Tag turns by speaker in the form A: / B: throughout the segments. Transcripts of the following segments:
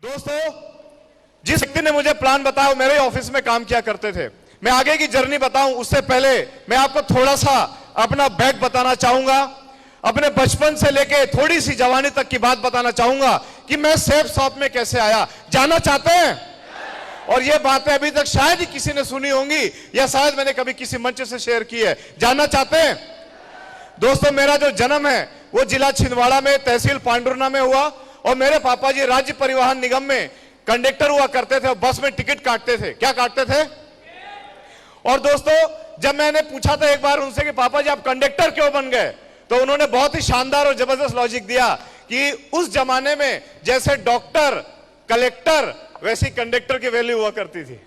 A: दोस्तों, जिस व्यक्ति ने मुझे प्लान बताया वो मेरे ऑफिस में काम किया करते थे। मैं आगे की जर्नी बताऊं उससे पहले मैं आपको थोड़ा सा अपना बैक बताना चाहूंगा। अपने बचपन से लेके थोड़ी सी जवानी तक की बात बताना चाहूंगा कि मैं सेफ शॉप में कैसे आया। जानना चाहते हैं? और ये बातें अभी तक शायद ही किसी ने सुनी होंगी या शायद मैंने कभी किसी मंच से शेयर की है। जानना चाहते हैं? दोस्तों, मेरा जो जन्म है वो जिला छिंदवाड़ा में तहसील पांडुरना में हुआ और मेरे पापा जी राज्य परिवहन निगम में कंडक्टर हुआ करते थे और बस में टिकट काटते थे। क्या काटते थे? और दोस्तों, जब मैंने पूछा था एक बार उनसे कि पापा जी आप कंडक्टर क्यों बन गए, तो उन्होंने बहुत ही शानदार और जबरदस्त लॉजिक दिया कि उस जमाने में जैसे डॉक्टर कलेक्टर वैसी कंडक्टर की वैल्यू हुआ करती थी।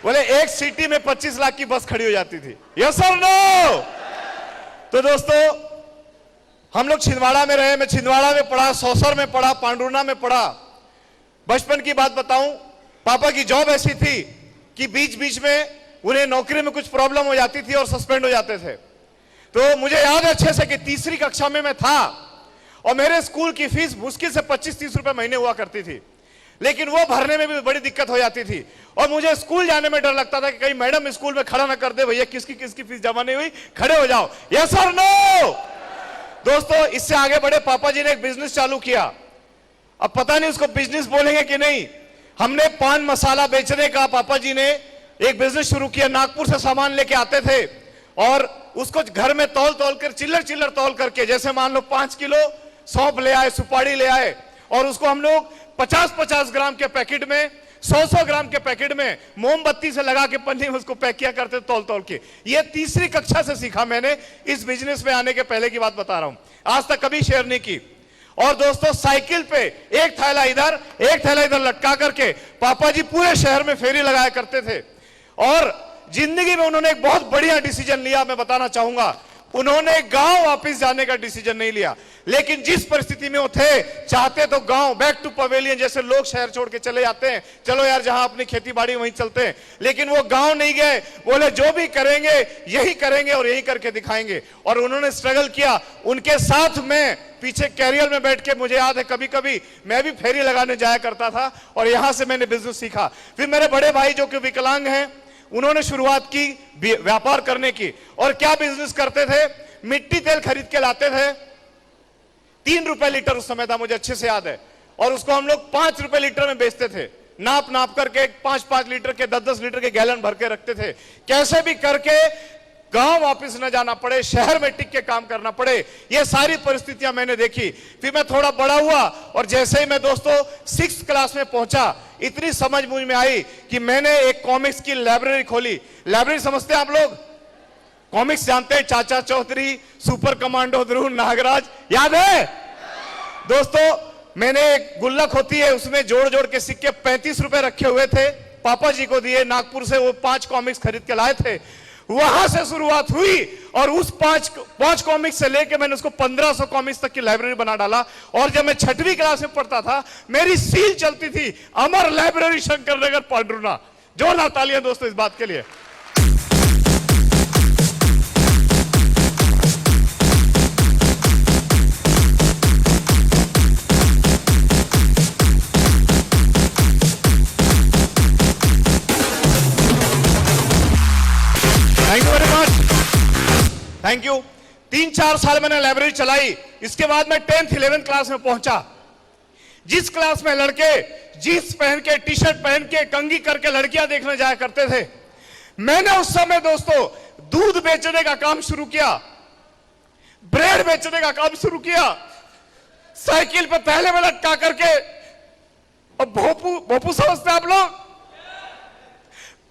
A: बोले एक सिटी में 25 लाख की बस खड़ी हो जाती थी। यस और नो? तो दोस्तों, हम लोग छिंदवाड़ा में रहे। मैं छिंदवाड़ा में पढ़ा, सौसर में पढ़ा, पांडुरना में पढ़ा। बचपन की बात बताऊं, पापा की जॉब ऐसी थी कि बीच बीच में उन्हें नौकरी में कुछ प्रॉब्लम हो जाती थी और सस्पेंड हो जाते थे। तो मुझे याद है अच्छे से कि तीसरी कक्षा में मैं था और मेरे स्कूल की फीस मुश्किल से 25-30 रुपए महीने हुआ करती थी, लेकिन वो भरने में भी बड़ी दिक्कत हो जाती थी और मुझे स्कूल जाने में डर लगता था कि कहीं मैडम स्कूल में खड़ा ना कर दे, भैया किसकी किसकी फीस जमा नहीं हुई, खड़े हो जाओ। यस और नो? दोस्तों, इससे आगे बढ़े पापा जी ने एक बिजनेस चालू किया। अब पता नहीं उसको बिजनेस बोलेंगे कि नहीं। हमने पान मसाला बेचने का पापा जी ने एक बिजनेस शुरू किया। नागपुर से सामान लेके आते थे और उसको घर में तौल तौल कर चिल्लर चिल्लर तौल करके, जैसे मान लो 5 किलो सौंफ ले आए, सुपारी ले आए और उसको हम लोग 50-50 ग्राम के पैकेट में, 100-100 ग्राम के पैकेट में मोमबत्ती से लगा के पन्नी में उसको पैक किया करते तौल तौल के। ये तीसरी कक्षा से सीखा मैंने। इस बिजनेस में आने के पहले की बात बता रहा हूं, आज तक कभी शेयर नहीं की। और दोस्तों, साइकिल पे एक थैला इधर एक थैला इधर लटका करके पापा जी पूरे शहर में फेरी लगाया करते थे। और जिंदगी में उन्होंने एक बहुत बढ़िया डिसीजन लिया। मैं बताना चाहूंगा, उन्होंने गांव वापस जाने का डिसीजन नहीं लिया, लेकिन जिस परिस्थिति में वो थे, चाहते तो गांव बैक टू पवेलियन, जैसे लोग शहर छोड़ के चले जाते हैं, चलो यार जहां अपनी खेती बाड़ी वहीं चलते हैं, लेकिन वो गांव नहीं गए। बोले जो भी करेंगे यही करेंगे और यही करके दिखाएंगे। और उन्होंने स्ट्रगल किया। उनके साथ में पीछे कैरियर में बैठ के, मुझे याद है कभी कभी मैं भी फेरी लगाने जाया करता था और यहां से मैंने बिजनेस सीखा। फिर मेरे बड़े भाई जो कि विकलांग हैं, उन्होंने शुरुआत की व्यापार करने की। और क्या बिजनेस करते थे? मिट्टी तेल खरीद के लाते थे, 3 रुपए लीटर उस समय था, मुझे अच्छे से याद है, और उसको हम लोग 5 रुपए लीटर में बेचते थे। नाप नाप करके 5-5 लीटर के 10-10 लीटर के गैलन भर के रखते थे। कैसे भी करके गांव वापस न जाना पड़े, शहर में टिक के काम करना पड़े, ये सारी परिस्थितियां मैंने देखी। फिर मैं थोड़ा बड़ा हुआ और जैसे ही मैं दोस्तों 6th क्लास में पहुंचा, इतनी समझ मुझ में आई कि मैंने एक कॉमिक्स की लाइब्रेरी खोली। लाइब्रेरी समझते हैं आप लोग? कॉमिक्स जानते हैं? चाचा चौधरी, सुपर कमांडो ध्रुव, नागराज, याद है दोस्तों? मैंने एक गुल्लक होती है, उसमें जोड़ जोड़ के सिक्के 35 रुपए रखे हुए थे, पापा जी को दिए। नागपुर से वो 5 कॉमिक्स खरीद के लाए थे। वहां से शुरुआत हुई और उस 5 कॉमिक्स से लेके मैंने उसको 1500 कॉमिक्स तक की लाइब्रेरी बना डाला। और जब मैं 6वीं क्लास में पढ़ता था, मेरी सील चलती थी, अमर लाइब्रेरी शंकर नगर पांडुरना। जोरदार तालियां दोस्तों इस बात के लिए। Thank you very much, thank you. 3-4 साल मैंने लाइब्रेरी चलाई। इसके बाद मैं 10th 11th क्लास में पहुंचा। जिस क्लास में लड़के जींस पहन के, टी शर्ट पहन के, कंघी करके लड़कियां देखने जाया करते थे, मैंने उस समय दोस्तों दूध बेचने का काम शुरू किया, ब्रेड बेचने का काम शुरू किया, साइकिल पे पहले में लटका करके। और भोपू, भोपू समझते आप लोग?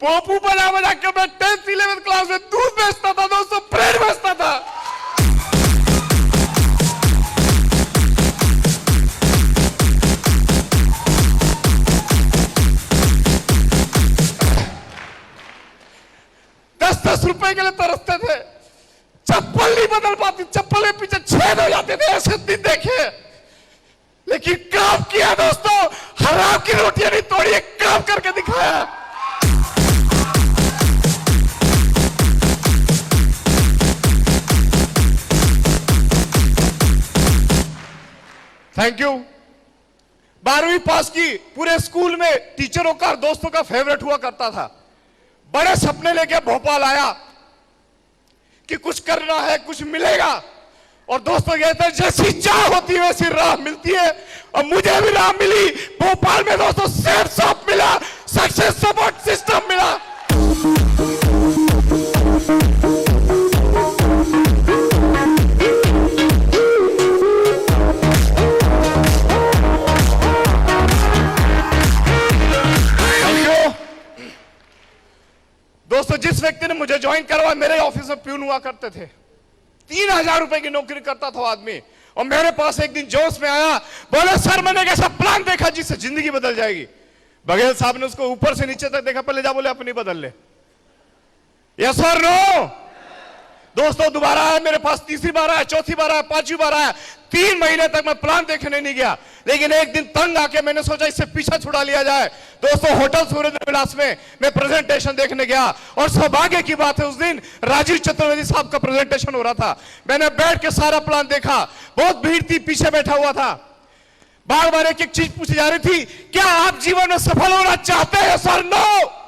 A: पोपू बना के मैं 10th 11th क्लास में दूध बेचता था दोस्तों, ब्रेड बेचता था। दस रुपए के लिए तरसते थे। चप्पल नहीं बदल पाती, चप्पल के पीछे छेद हो जाते थे, ऐसे दिन देखे। लेकिन काम किया दोस्तों, हराम की रोटियां नहीं तोड़ी, काम करके दिखाया। Thank you. 12वीं पास की, पूरे स्कूल में टीचरों का और दोस्तों का फेवरेट हुआ करता था। बड़े सपने लेके भोपाल आया कि कुछ करना है, कुछ मिलेगा। और दोस्तों कहते हैं जैसी चाह होती है वैसी राह मिलती है, और मुझे भी राह मिली। भोपाल में दोस्तों सेफ शॉप मिला, सक्सेस सपोर्ट सिस्टम मिला। दोस्तों जिस व्यक्ति ने मुझे ज्वाइन करवाया, मेरे ऑफिस में प्यून हुआ करते थे, 3000 रुपए की नौकरी करता था आदमी। और मेरे पास एक दिन जोश में आया, बोले सर मैंने एक ऐसा प्लान देखा जिससे जिंदगी बदल जाएगी। बघेल साहब ने उसको ऊपर से नीचे तक देखा, पहले जा बोले अपनी बदल ले। यस और नो? दोस्तों दोबारा आया मेरे पास, तीसरी बार आया, चौथी बार आया, पांचवी बार आया। 3 महीने तक मैं प्लान देखने नहीं गया, लेकिन एक दिन तंग आके मैंने सोचा इससे पीछा छुड़ा लिया जाए। दोस्तों होटल सूर्य विलास में मैं प्रेजेंटेशन देखने गया, और सौभाग्य की बात है उस दिन राजीव चतुर्वेदी साहब का प्रेजेंटेशन हो रहा था। मैंने बैठ के सारा प्लान देखा, बहुत भीड़ थी, पीछे बैठा हुआ था। बार बार एक एक चीज पूछी जा रही थी, क्या आप जीवन में सफल होना चाहते हैं सर? नो।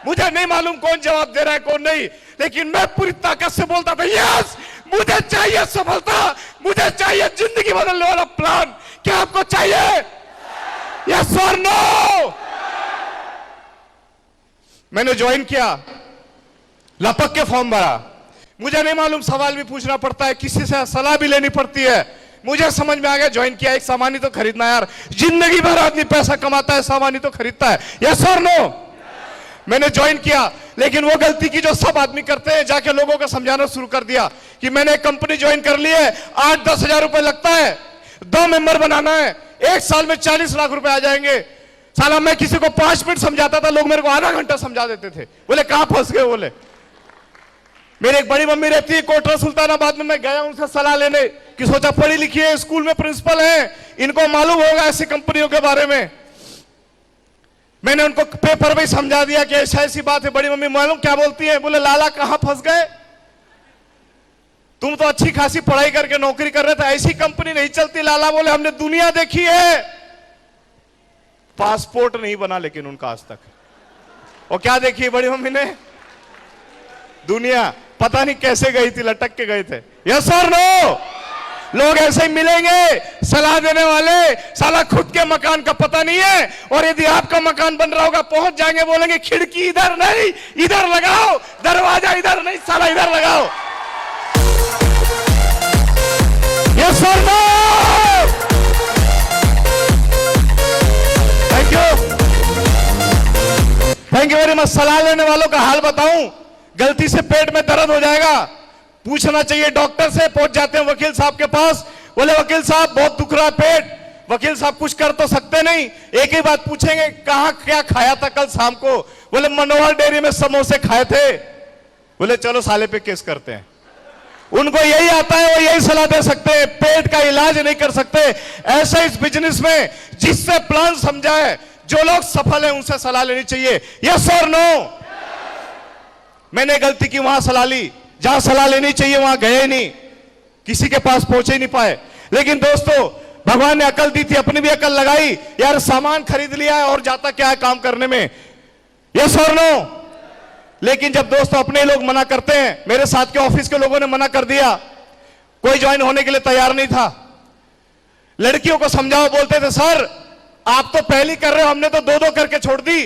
A: मुझे नहीं मालूम कौन जवाब दे रहा है कौन नहीं, लेकिन मैं पूरी ताकत से बोलता था यस, मुझे चाहिए सफलता, मुझे चाहिए जिंदगी बदलने वाला प्लान। क्या आपको चाहिए? यस और नो? मैंने ज्वाइन किया, लपक के फॉर्म भरा। मुझे नहीं मालूम, सवाल भी पूछना पड़ता है, किसी से सलाह भी लेनी पड़ती है। मुझे समझ में आ गया, ज्वाइन किया। एक सामान ही तो खरीदना यार, जिंदगी भर आदमी पैसा कमाता है, सामान ही तो खरीदता है। यस और नो? मैंने ज्वाइन किया, लेकिन वो गलती की जो सब आदमी करते हैं, जाके लोगों को समझाना शुरू कर दिया कि मैंने एक कंपनी ज्वाइन कर ली है, 8-10 हजार रुपए लगता है, 2 मेंबर बनाना है, 1 साल में 40 लाख रुपए आ जाएंगे। साला मैं किसी को 5 मिनट समझाता था, लोग मेरे को आधा घंटा समझा देते थे। बोले कहां फंस गए? बोले मेरी एक बड़ी मम्मी रहती है कोटरा सुल्तानाबाद में, मैं गया उनसे सलाह लेने कि सोचा पढ़ी लिखी है, स्कूल में प्रिंसिपल है, इनको मालूम होगा ऐसी कंपनियों के बारे में। मैंने उनको पेपर में समझा दिया कि ऐसा ऐसी बात है। बड़ी मम्मी मालूम क्या बोलती है? बोले लाला कहां फंस गए, तुम तो अच्छी खासी पढ़ाई करके नौकरी कर रहे थे, ऐसी कंपनी नहीं चलती लाला। बोले हमने दुनिया देखी है, पासपोर्ट नहीं बना लेकिन उनका आज तक। और क्या देखी बड़ी मम्मी ने? दुनिया। पता नहीं कैसे गई थी, लटक के गए थे। यस और नो? लोग ऐसे ही मिलेंगे सलाह देने वाले, साला खुद के मकान का पता नहीं है, और यदि आपका मकान बन रहा होगा पहुंच जाएंगे, बोलेंगे खिड़की इधर नहीं इधर लगाओ, दरवाजा इधर नहीं साला इधर लगाओ। यस और no? Thank you, thank you very much. सलाह लेने वालों का हाल बताऊं, गलती से पेट में दर्द हो जाएगा, पूछना चाहिए डॉक्टर से। पहुंच जाते हैं वकील साहब के पास, बोले वकील साहब बहुत दुख रहा है पेट। वकील साहब कुछ कर तो सकते नहीं, एक ही बात पूछेंगे, कहां क्या खाया था कल शाम को? बोले मनोहर डेयरी में समोसे खाए थे। बोले चलो साले पे केस करते हैं। उनको यही आता है, वो यही सलाह दे सकते हैं, पेट का इलाज नहीं कर सकते। ऐसे इस बिजनेस में जिससे प्लान समझाए, जो लोग सफल हैं उनसे सलाह लेनी चाहिए। यस और नो? मैंने गलती की, वहां सलाह ली, जहां सलाह लेनी चाहिए वहां गए नहीं, किसी के पास पहुंचे नहीं पाए। लेकिन दोस्तों भगवान ने अकल दी थी, अपनी भी अकल लगाई यार, सामान खरीद लिया है और जाता क्या है काम करने में। यस और नो? लेकिन जब दोस्तों अपने लोग मना करते हैं, मेरे साथ के ऑफिस के लोगों ने मना कर दिया, कोई ज्वाइन होने के लिए तैयार नहीं था। लड़कियों को समझाओ, बोलते थे सर आप तो पहली कर रहे हो, हमने तो 2-2 करके छोड़ दी,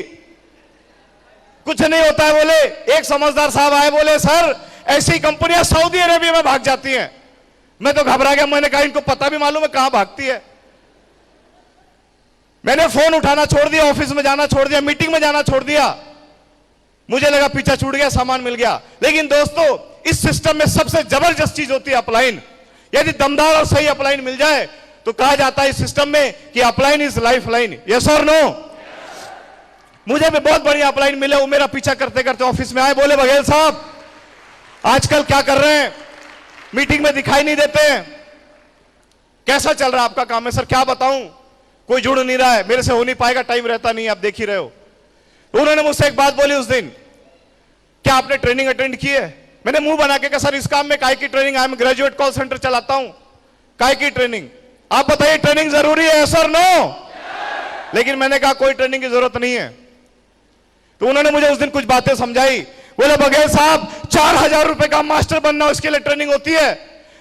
A: कुछ नहीं होता है। बोले एक समझदार साहब आए, बोले सर ऐसी कंपनियां सऊदी अरेबिया में भाग जाती हैं। मैं तो घबरा गया, मैंने कहा इनको पता भी मालूम है कहां भागती है। मैंने फोन उठाना छोड़ दिया, ऑफिस में जाना छोड़ दिया, मीटिंग में जाना छोड़ दिया। मुझे लगा पीछा छूट गया, सामान मिल गया। लेकिन दोस्तों इस सिस्टम में सबसे जबरदस्त चीज होती है अपलाइन। यदि दमदार और सही अपलाइन मिल जाए तो कहा जाता है इस सिस्टम में कि upline is life line. Yes और नो? मुझे भी बहुत बढ़िया अपलाइन मिले, वो मेरा पीछा करते करते ऑफिस में आए, बोले बघेल साहब आजकल क्या कर रहे हैं, मीटिंग में दिखाई नहीं देते हैं, कैसा चल रहा है आपका काम? है सर क्या बताऊं, कोई जुड़ नहीं रहा है, मेरे से हो नहीं पाएगा, टाइम रहता नहीं, आप देख ही रहे हो। उन्होंने मुझसे एक बात बोली उस दिन, क्या आपने ट्रेनिंग अटेंड की है? मैंने मुंह बना के कहा सर इस काम में काय की training, I am graduate call centre चलाता हूं, काय की ट्रेनिंग? आप बताइए ट्रेनिंग जरूरी है, यस और नो? लेकिन मैंने कहा कोई ट्रेनिंग की जरूरत नहीं है। तो उन्होंने मुझे उस दिन कुछ बातें समझाई। बोले बघेल साहब 4,000 रुपए का मास्टर बनना उसके लिए ट्रेनिंग होती है,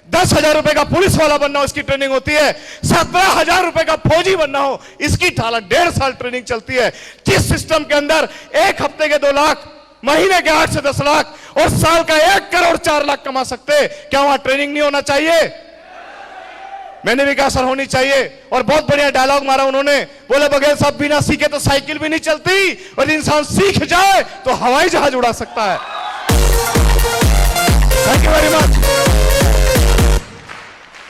A: 10,000 रुपए का पुलिस वाला बनना उसकी ट्रेनिंग होती है, 17,000 रुपए का फौजी बनना हो इसकी 1.5 साल ट्रेनिंग चलती है। जिस सिस्टम के अंदर एक हफ्ते के 2 लाख, महीने के 8 से 10 लाख और साल का 1 करोड़ 4 लाख कमा सकते, क्या वहां ट्रेनिंग नहीं होना चाहिए? मैंने भी कहा सर होनी चाहिए। और बहुत बढ़िया डायलॉग मारा उन्होंने। बोले बघेल साहब बिना सीखे तो साइकिल भी नहीं चलती, और इंसान सीख जाए तो हवाई जहाज उड़ा सकता है। Thank you very much.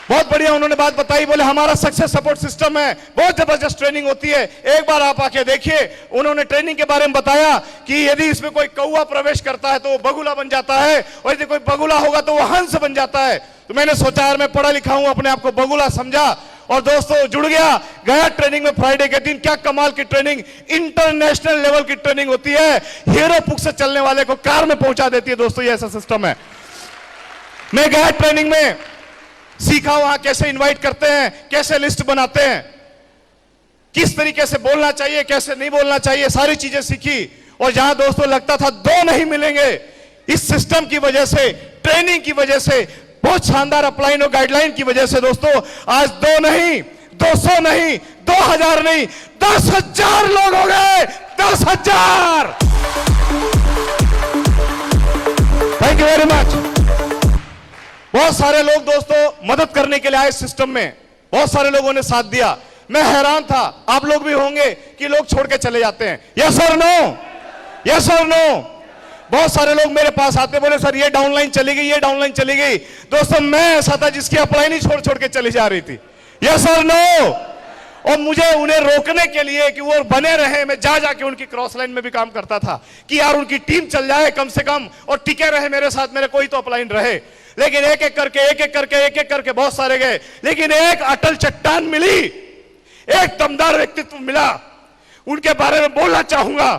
A: बहुत बढ़िया उन्होंने बात बताई। बोले हमारा सक्सेस सपोर्ट सिस्टम है, बहुत जबरदस्त ट्रेनिंग होती है, एक बार आप आके देखिए। उन्होंने ट्रेनिंग के बारे में बताया कि यदि इसमें कोई कौवा प्रवेश करता है तो वो बगुला बन जाता है, और यदि कोई बगुला होगा तो वो हंस बन जाता है। तो मैंने सोचा यार मैं पढ़ा लिखा हूं, अपने आप को बगुला समझा और दोस्तों जुड़ गया ट्रेनिंग में। फ्राइडे के दिन क्या कमाल की ट्रेनिंग, इंटरनेशनल लेवल की ट्रेनिंग होती है। हीरो पुक से चलने वाले को कार में पहुंचा देती है दोस्तों, ये ऐसा सिस्टम है। मैं गया ट्रेनिंग में, सीखा वहां कैसे इनवाइट करते हैं, कैसे लिस्ट बनाते हैं, किस तरीके से बोलना चाहिए, कैसे नहीं बोलना चाहिए, सारी चीजें सीखी। और जहां दोस्तों लगता था 2 नहीं मिलेंगे, इस सिस्टम की वजह से, ट्रेनिंग की वजह से, बहुत शानदार अपलाइन और गाइडलाइन की वजह से दोस्तों आज 2 नहीं, 200 नहीं, 2,000 नहीं, 10,000 लोग हो गए। 10,000। Thank you very much. बहुत सारे लोग दोस्तों मदद करने के लिए आए सिस्टम में, बहुत सारे लोगों ने साथ दिया। मैं हैरान था, आप लोग भी होंगे कि लोग छोड़ के चले जाते हैं। यस और नो? यस और नो? बहुत सारे लोग मेरे पास आते, बोले सर ये डाउनलाइन चली गई, ये डाउनलाइन चली गई। दोस्तों मैं ऐसा था जिसकी अपलाइन ही छोड़ छोड़ के चली जा रही थी। यस और नो? और मुझे उन्हें रोकने के लिए कि वो बने रहे, मैं जा जाके उनकी क्रॉस लाइन में भी काम करता था कि यार उनकी टीम चल जाए कम से कम और टिके रहे मेरे साथ, मेरे कोई तो अपलाइन रहे। लेकिन एक एक करके बहुत सारे गए, लेकिन एक अटल चट्टान मिली, एक दमदार व्यक्तित्व मिला। उनके बारे में बोलना चाहूंगा।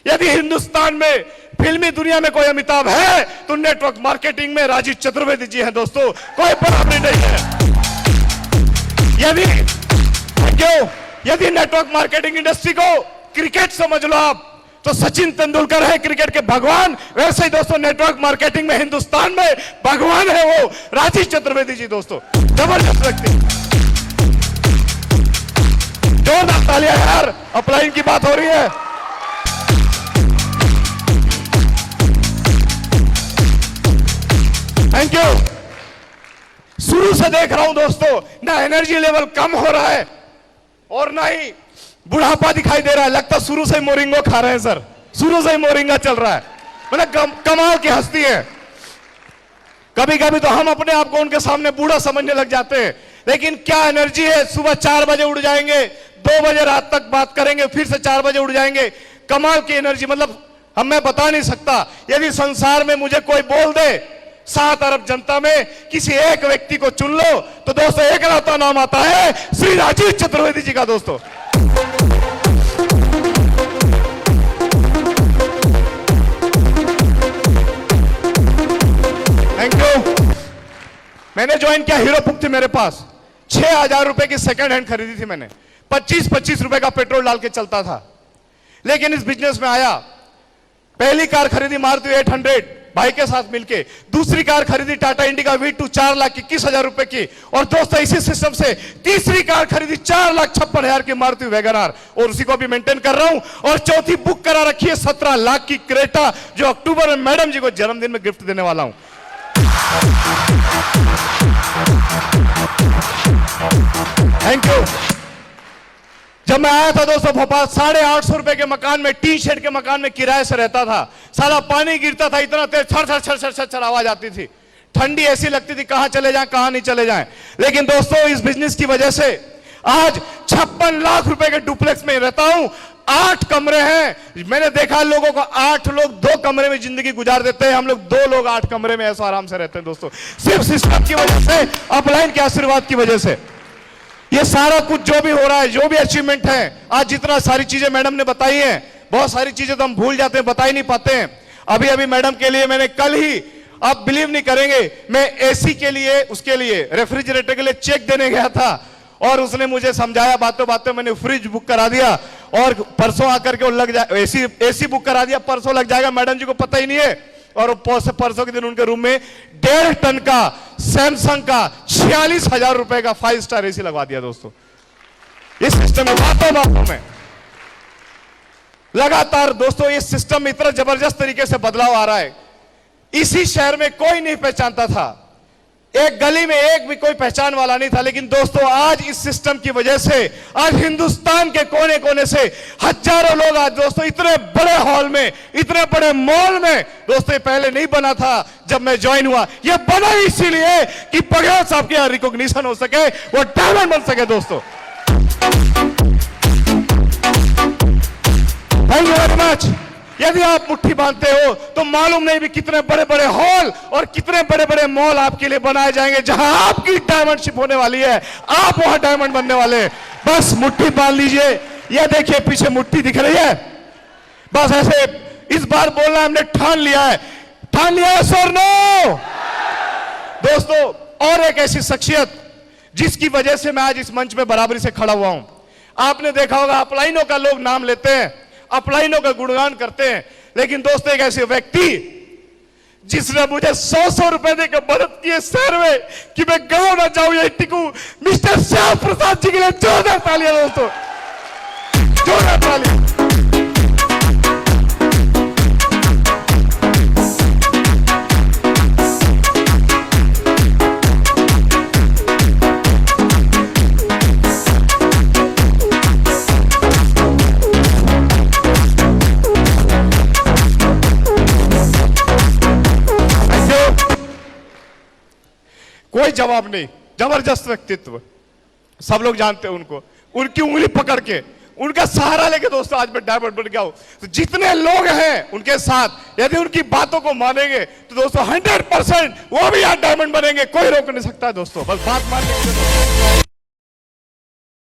A: यदि हिंदुस्तान में, फिल्मी दुनिया में कोई अमिताभ है तो नेटवर्क मार्केटिंग में राजीव चतुर्वेदी जी हैं दोस्तों, कोई बराबरी नहीं है। यदि नेटवर्क मार्केटिंग इंडस्ट्री को क्रिकेट समझ लो आप, तो सचिन तेंदुलकर है क्रिकेट के भगवान, वैसे ही दोस्तों नेटवर्क मार्केटिंग में हिंदुस्तान में भगवान है वो राजीव चतुर्वेदी जी दोस्तों। जबरदस्त व्यक्ति, जोरदार तालियां यार, अपलाइन की बात हो रही है। Thank you. शुरू से देख रहा हूं दोस्तों, ना एनर्जी लेवल कम हो रहा है और ना ही बुढ़ापा दिखाई दे रहा है। लगता शुरू से ही मोरिंगो खा रहे हैं सर, शुरू से ही मोरिंगा चल रहा है। मतलब कमाल की हस्ती है। कभी कभी तो हम अपने आप को उनके सामने बूढ़ा समझने लग जाते हैं, लेकिन क्या एनर्जी है। सुबह 4 बजे उठ जाएंगे, 2 बजे रात तक बात करेंगे, फिर से 4 बजे उठ जाएंगे। कमाल की एनर्जी, मतलब हम मैं बता नहीं सकता। यदि संसार में मुझे कोई बोल दे 7 अरब जनता में किसी एक व्यक्ति को चुन लो, तो दोस्तों एक लौता नाम आता है श्री राजीव चतुर्वेदी जी का दोस्तों। Thank you. मैंने ज्वाइन किया, हीरो पुक थी मेरे पास, 6,000 रुपए की सेकंड हैंड खरीदी थी मैंने, 25-25 रुपए का पेट्रोल डाल के चलता था। लेकिन इस बिजनेस में आया, पहली कार खरीदी मारुति 800 भाई के साथ मिलके, दूसरी कार खरीदी टाटा इंडिका V2 4,21,000 रुपए की, और दोस्तों इसी सिस्टम से तीसरी कार खरीदी 4,56,000 की मारुति वैगनआर, और उसी को भी मेंटेन कर रहा हूं। और चौथी बुक करा रखी है 17 लाख की क्रेटा, जो अक्टूबर में मैडम जी को जन्मदिन में गिफ्ट देने वाला हूं। Thank you. जब मैं आया था दोस्तों भोपाल, 850 रुपए के मकान में, टी शेड के मकान में किराए से रहता था। साला पानी गिरता था इतना तेज, छर आवाज आती थी, ठंडी ऐसी लगती थी, कहां चले जाएं कहां नहीं चले जाएं। लेकिन दोस्तों इस बिजनेस की वजह से आज 56 लाख रुपए के डुप्लेक्स में रहता हूं, 8 कमरे हैं। मैंने देखा लोगों को 8 लोग 2 कमरे में जिंदगी गुजार देते हैं, हम लोग 2 लोग 8 कमरे में ऐसा आराम से रहते हैं दोस्तों, सिर्फ सिस्टम की वजह से, अपलाइन के आशीर्वाद की वजह से। ये सारा कुछ जो भी हो रहा है, जो भी अचीवमेंट है, आज जितना सारी चीजें मैडम ने बताई हैं, बहुत सारी चीजें तो हम भूल जाते हैं, बता ही नहीं पाते हैं। अभी अभी मैडम के लिए मैंने कल ही आप बिलीव नहीं करेंगे, मैं एसी के लिए, उसके लिए रेफ्रिजरेटर के लिए चेक देने गया था और उसने मुझे समझाया, बातों बातों मैंने फ्रिज बुक करा दिया और परसों आकर के वो लग जाए, एसी बुक करा दिया, परसों लग जाएगा, मैडम जी को पता ही नहीं है। और परसों के दिन उनके रूम में 1.5 टन का सैमसंग का 46,000 रुपए का 5 स्टार एसी लगवा दिया दोस्तों। इस सिस्टम में बातों में लगातार दोस्तों इस सिस्टम में इतना जबरदस्त तरीके से बदलाव आ रहा है। इसी शहर में कोई नहीं पहचानता था, एक गली में एक भी कोई पहचान वाला नहीं था, लेकिन दोस्तों आज इस सिस्टम की वजह से आज हिंदुस्तान के कोने कोने से हजारों लोग आज दोस्तों इतने बड़े हॉल में, इतने बड़े मॉल में, दोस्तों ये पहले नहीं बना था जब मैं ज्वाइन हुआ, ये बना इसीलिए कि बघेल साहब के यहां रिकॉग्निशन हो सके, वो डायमंड बन सके दोस्तों। Thank you very much. यदि आप मुट्ठी बांधते हो तो मालूम नहीं भी कितने बड़े बड़े हॉल और कितने बड़े बड़े मॉल आपके लिए बनाए जाएंगे, जहां आपकी डायमंडशिप होने वाली है, आप वहां डायमंड बनने वाले हैं। बस मुट्ठी बांध लीजिए। ये देखिए पीछे मुट्ठी दिख रही है, बस ऐसे इस बार बोलना हमने ठान लिया है, ठान लिया है सर नो दोस्तों। और एक ऐसी शख्सियत जिसकी वजह से मैं आज इस मंच में बराबरी से खड़ा हुआ हूं, आपने देखा होगा अपलाइनों का लोग नाम लेते हैं, अपलाइनों का गुणगान करते हैं, लेकिन दोस्तों एक ऐसे व्यक्ति जिसने मुझे 100 रुपए देकर मदद की शहर में कि मैं गांव ना जाऊं या टिकूं, मिस्टर श्याम प्रसाद जी के लिए जोरदार तालियां दोस्तों, जोरदार तालियां। कोई जवाब नहीं, जबरदस्त व्यक्तित्व, सब लोग जानते हैं उनको, उनकी उंगली पकड़ के, उनका सहारा लेके दोस्तों आज मैं डायमंड बन गया हूं। तो जितने लोग हैं उनके साथ यदि उनकी बातों को मानेंगे तो दोस्तों 100% वो भी आज डायमंड बनेंगे, कोई रोक नहीं सकता दोस्तों, बस बात मान लीजिए।